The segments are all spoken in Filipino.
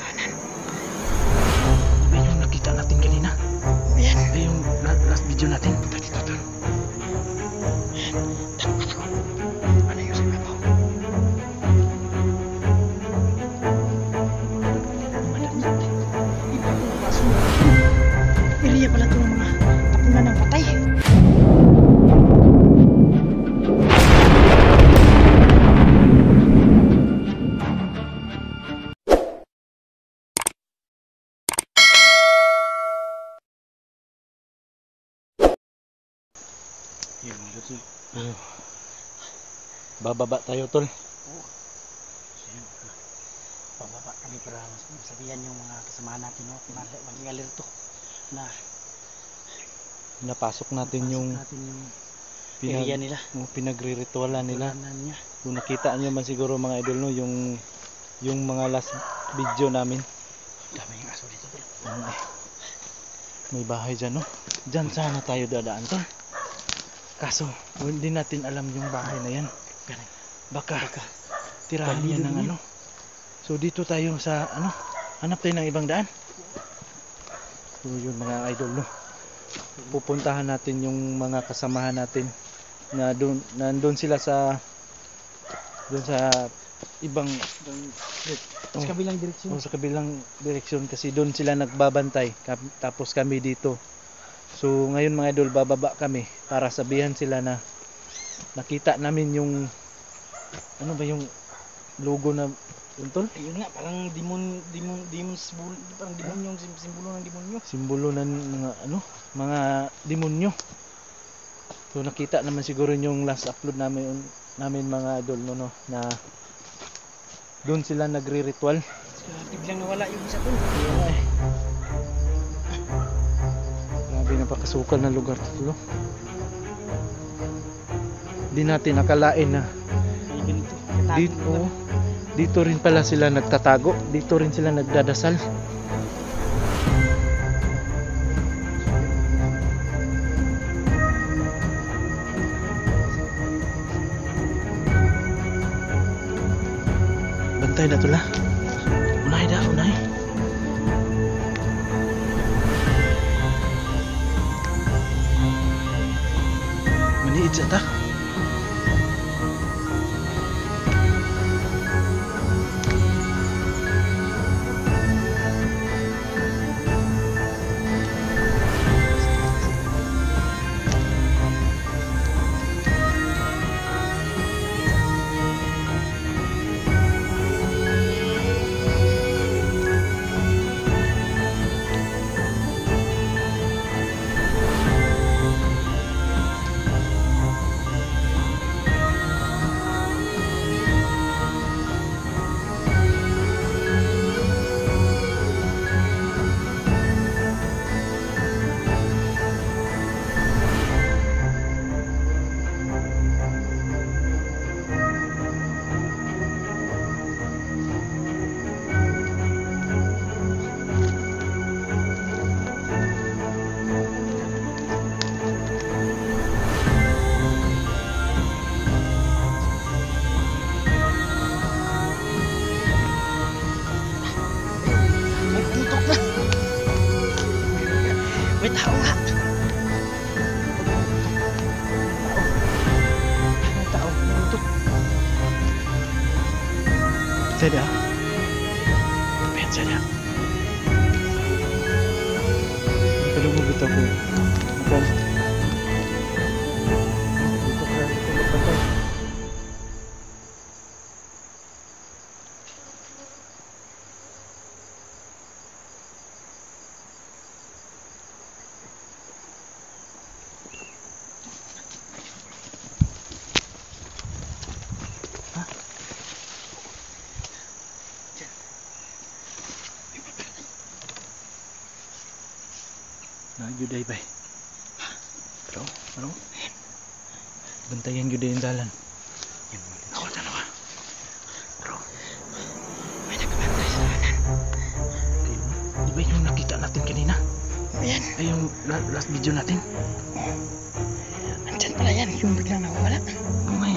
kasalanan. Diba yung nakita natin kanina? Ayan. Ay, yung last video natin. Dito. Ayan. Ano yung sabi po? Iba yung kaso. Iriya pala ito ng mga tapunan ng patay. Bababa tayo, tol. Oo. Pababa kami para sabihan yung mga kasamahan natin, no? Maging alerto na Napasok natin yung area nila. pinagre-ritualan nila. Tulanan niya. Kung nakita nyo man siguro mga idol, no, yung mga last video namin. Dami yung aso dito, tol. May bahay dyan, no? Dyan sana tayo dadaan, tol. Kaso hindi natin alam yung bahay na yan. Baka tirahan yan ng ano. So dito tayo sa ano, hanap tayo ng ibang daan. So yun mga idol, no, pupuntahan natin yung mga kasamahan natin na nandun sila sa ibang Sa kabilang direksyon. sa kabilang direksyon kasi doon sila nagbabantay tapos kami dito. So ngayon mga idol, bababa kami para sabihan sila na nakita namin yung ano ba yung logo na yun, tol? Ayun nga, parang demon symbol, parang demonyo, simbolo ng demonyo. Simbolo ng mga ano, mga demonyo. So nakita naman siguro yung last upload namin mga idol, no, na doon sila nagre-ritual. Biglang nawala yung isa, tol. Grabe, napakasukal na lugar to. Hindi natin akalain na dito rin pala sila nagtatago, dito rin sila nagdadasal. Bantay na tula. Unay. Maniid sa ta. May tao nga. May tao. Nangutok. Sada. Ben sada. Kalau mo bitaw ko. Makan. Dito ka magbantay. Juday bay. Ano? Bantayan juday yung dalan. Ako dalawa. Bro. May nagbantay sa kanan. Di ba yung nakita natin kanina? Ayan. Ay, yung last video natin? Andyan pala yan. Yung biglang nawawala. Okay.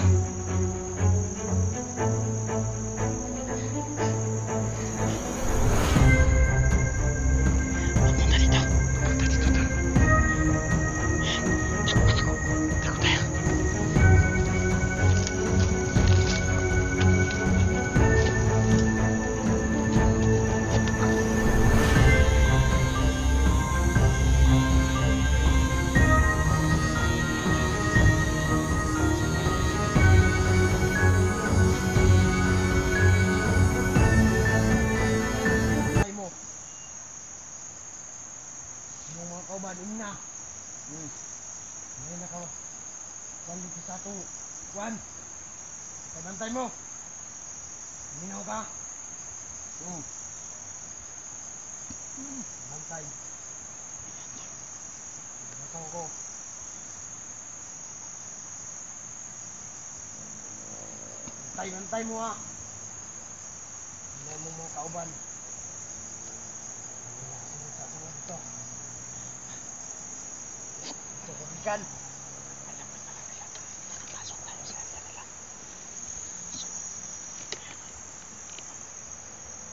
Ngayon na ka. Balik sa ato. Juan. Bantay mo. Minaw ka. Bantay. Bantay ko. Bantay mo ha. Hindi mo kauban. Sa tuwad ito. Ito kabigan. Alam mo naman nila. Nakapasok tayo sa kanila. So,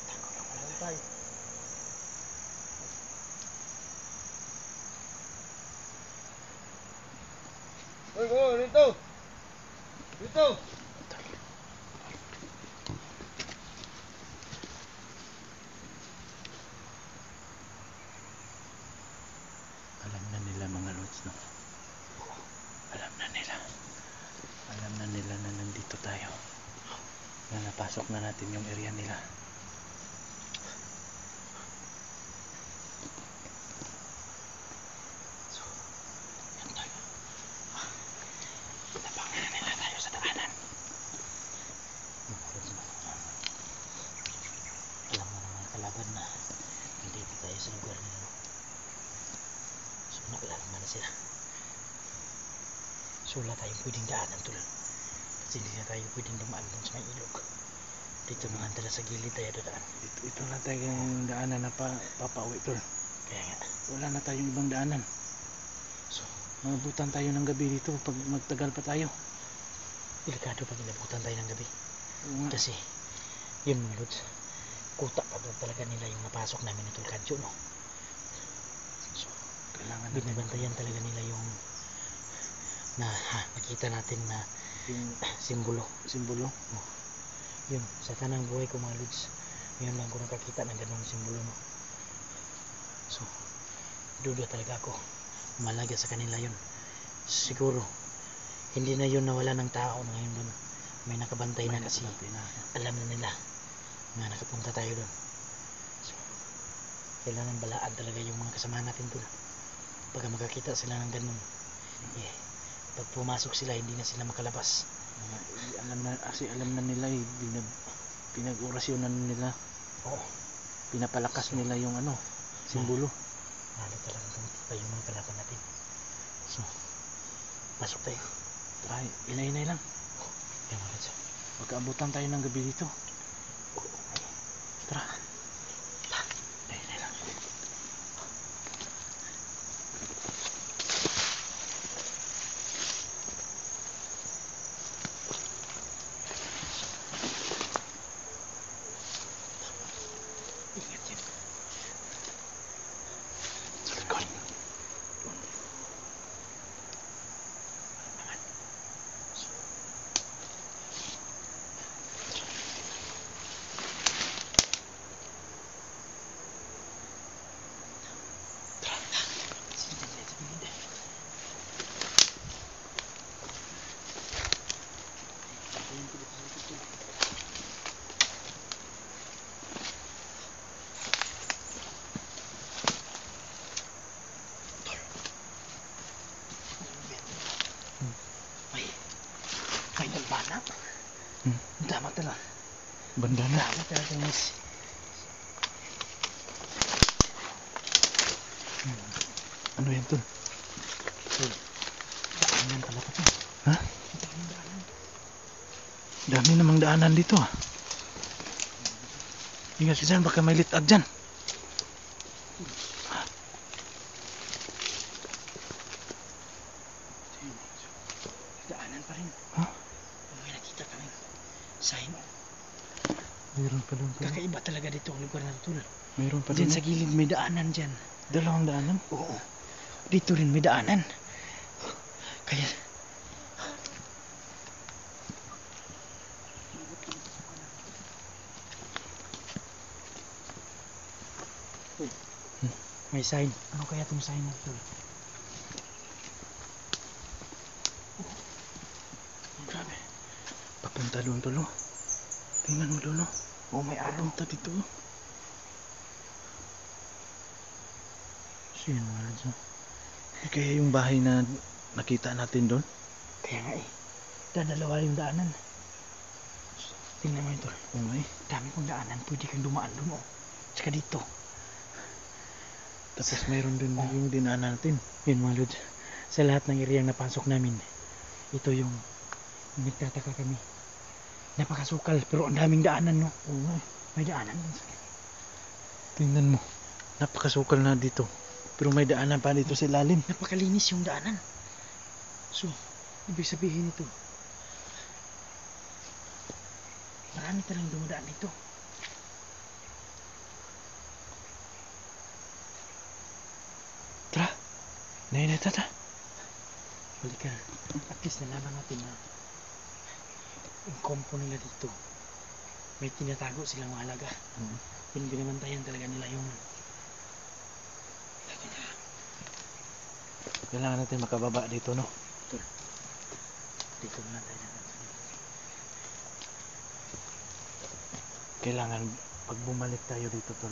tako lang wala tayo. Oy, dito! Dito! Alam na nila mga lods, no? Alam na nila. Alam na nila na nandito tayo. Na napasok na natin yung area nila. So, yan tayo. Nabangan na nila tayo sa daanan. Alam mo ng mga kalaban na nandito tayo sa lugar nila. So nakalala na sila. So wala tayong pwedeng daanan tulad. Kasi hindi na tayo pwedeng dumaan dun sa may ilog. Dito mga tala sa gilid tayo dadaan. Ito na tayo yung daanan na papauwi tol. Kaya nga. Wala na tayong ibang daanan. So Mabutan tayo ng gabi dito pag magtagal pa tayo. delikado pag inabutan tayo ng gabi. Oo nga. Kasi yun mga lods, kuta pa doon talaga nila yung napasok namin ng Tulkadyo, no? So Kailangan natin binabantayan talaga nila yung nakita natin na yung simbolo. simbolo. Yun, sa tanang buhay ko mga lods, yun lang ko nakakita ng ganung simbolo, no? So duda talaga ako malaga sa kanila yun. Siguro hindi na yun nawala ng tao ngayon doon. May nakabantay na kasi alam na nila na nakapunta tayo doon. So kailangan balaan talaga yung mga kasama natin doon. Pag makakita sila ng ganun, pag pumasok sila hindi na sila makalabas. Alam na nila pinag-orasyonan nila. Oo, Pinapalakas nila yung simbolo. lalo talaga pa yung mga kalaban natin. So pasok tayo. Try, inay-inay lang. Yan mga lods. Magkaabutan tayo ng gabi dito. Tara. Inay-inay lang. Ingat yan. Sa likod. May dalbanap. Tama talaga. Banda na. Tama talaga miss. Ano yan tol? So, daanan pala pa to. Ha? Dami namang daanan dito ah. Ingat ka dyan, baka may litag dyan. Daanan pa rin. Ha? May nakita kami. Sign. Mayroon pa doon. Kakaiba talaga dito ang lugar na ito. Mayroon pa Diyan doon. sa gilid may daanan dyan. Dalawang daanan. Oo. Dito rin may daanan. Kaya may sign. Ano kaya itong sign na ito? Grabe. Papunta doon tol. Tingnan mo doon. Oh, may araw. Papunta dito. So yun mga lods. Kaya yung bahay na nakita natin doon. Kaya nga eh. Dadalawa yung daanan. Tingnan mo ito. Oo nga eh. Dami kong daanan. Pwede kang dumaan doon oh. Tsaka dito. Tapos mayroon din yung dinaanan natin. Yun mga lods. Sa lahat ng area napasok namin, ito yung nagtataka kami. Napakasukal pero ang daming daanan no. Oo nga eh. May daanan din sa Tingnan mo. Napakasukal na dito. Pero may daanan pa dito sa ilalim. napakalinis yung daanan. So, ibig sabihin ito, marami talagang dumadaan dito. Tara. Nainita ta. Halika, at least nalaman natin na yung kompo nila dito, may tinatago silang mahalaga. Yung binabantayan talaga nila yung Kailangan natin makababa dito, no? dito na tayo. Kailangan pag bumalik tayo dito, tol,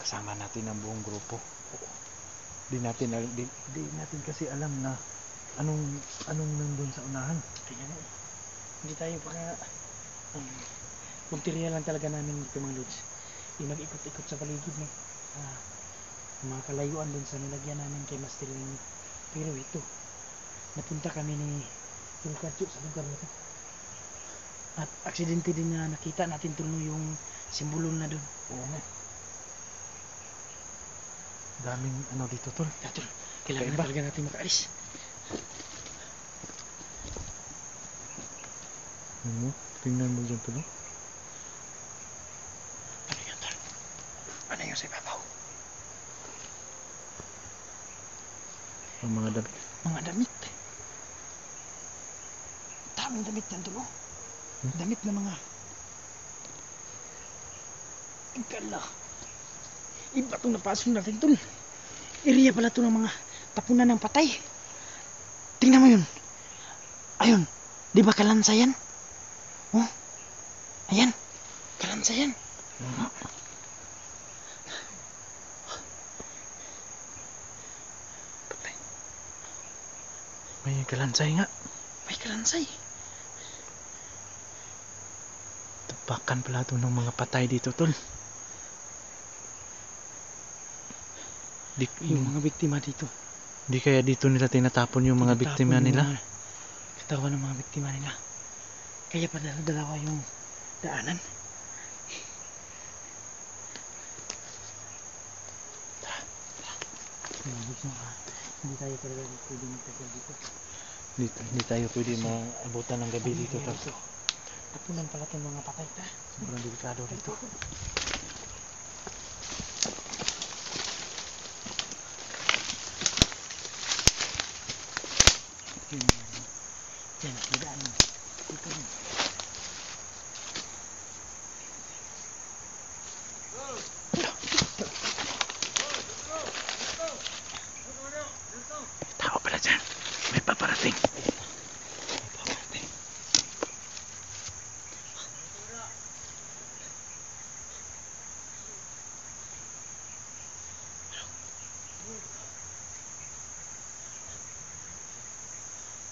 kasama natin ang buong grupo. Di natin kasi alam na anong nandun sa unahan. Kaya nga eh. Hindi tayo baka punteriya lang talaga namin dito mga lods. Yung mag-ikot-ikot sa paligid no. Mga kalayuan dun sa nilagyan namin kay Master Wing. Pero ito, napunta kami ni Tulkatyo sa lugar nito. At aksidente din na nakita natin tuloy yung simbolo na dun. Oo nga. Daming ano dito, tol. Tol, kailangan na talaga natin makaalis. Tingnan mo dyan, tol. Ano yun, tol? Ano yun sa ibabaw? Ang mga damit. Mga damit. Daming damit yan, tol. Damit na mga Ikala. Iba itong napasok natin, tol. Area pala ito ng mga tapunan ng patay. Tingnan mo yun. Ayun. Di ba kalansa yan? Oh. Ayan. Kalansa yan. Patay. May kalansay nga. May kalansay. Tapakan pala ito ng mga patay dito, tol. Yung mga biktima dito. Di kaya dito nila tinatapon yung mga biktima nila? Katawan ng mga biktima nila. Kaya pa dalawa yung daanan. Tara. Hindi tayo talaga pwede magtagal dito. Hindi tayo pwede maabutan ng gabi dito, tol. Tapunan pala itong mga patay. Sobrang delikado dito. Yan, may daanan. Dito rin. Tao pala dyan. May paparating.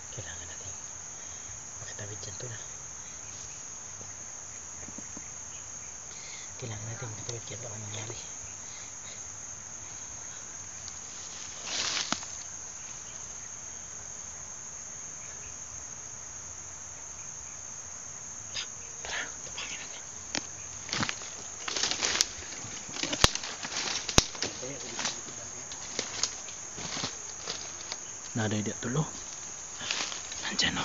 Kailangan natin makatawid dyan to na. Kailangan natin makatawid kaya baka mangyari. Tara, tapangin natin. Naday dia tulo. Nandyan, no?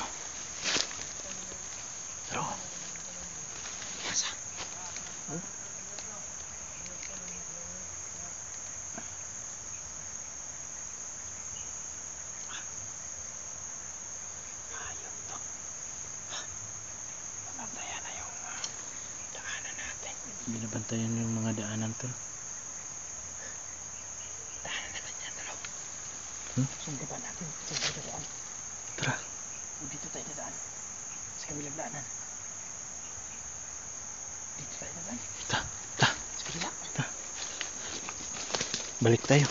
Pero, Yasa. Ayun to. Nabantayan na yung daanan natin. binabantayan yung mga daanan, tol. Daanan natin yan, dalaw. Sundan pa natin. Sundan tayo dadaan. Tara. Dito tayo dadaan. Sa kabilang daanan. Dito tayo dadaan. Ta. Sa kabila. Balik tayo.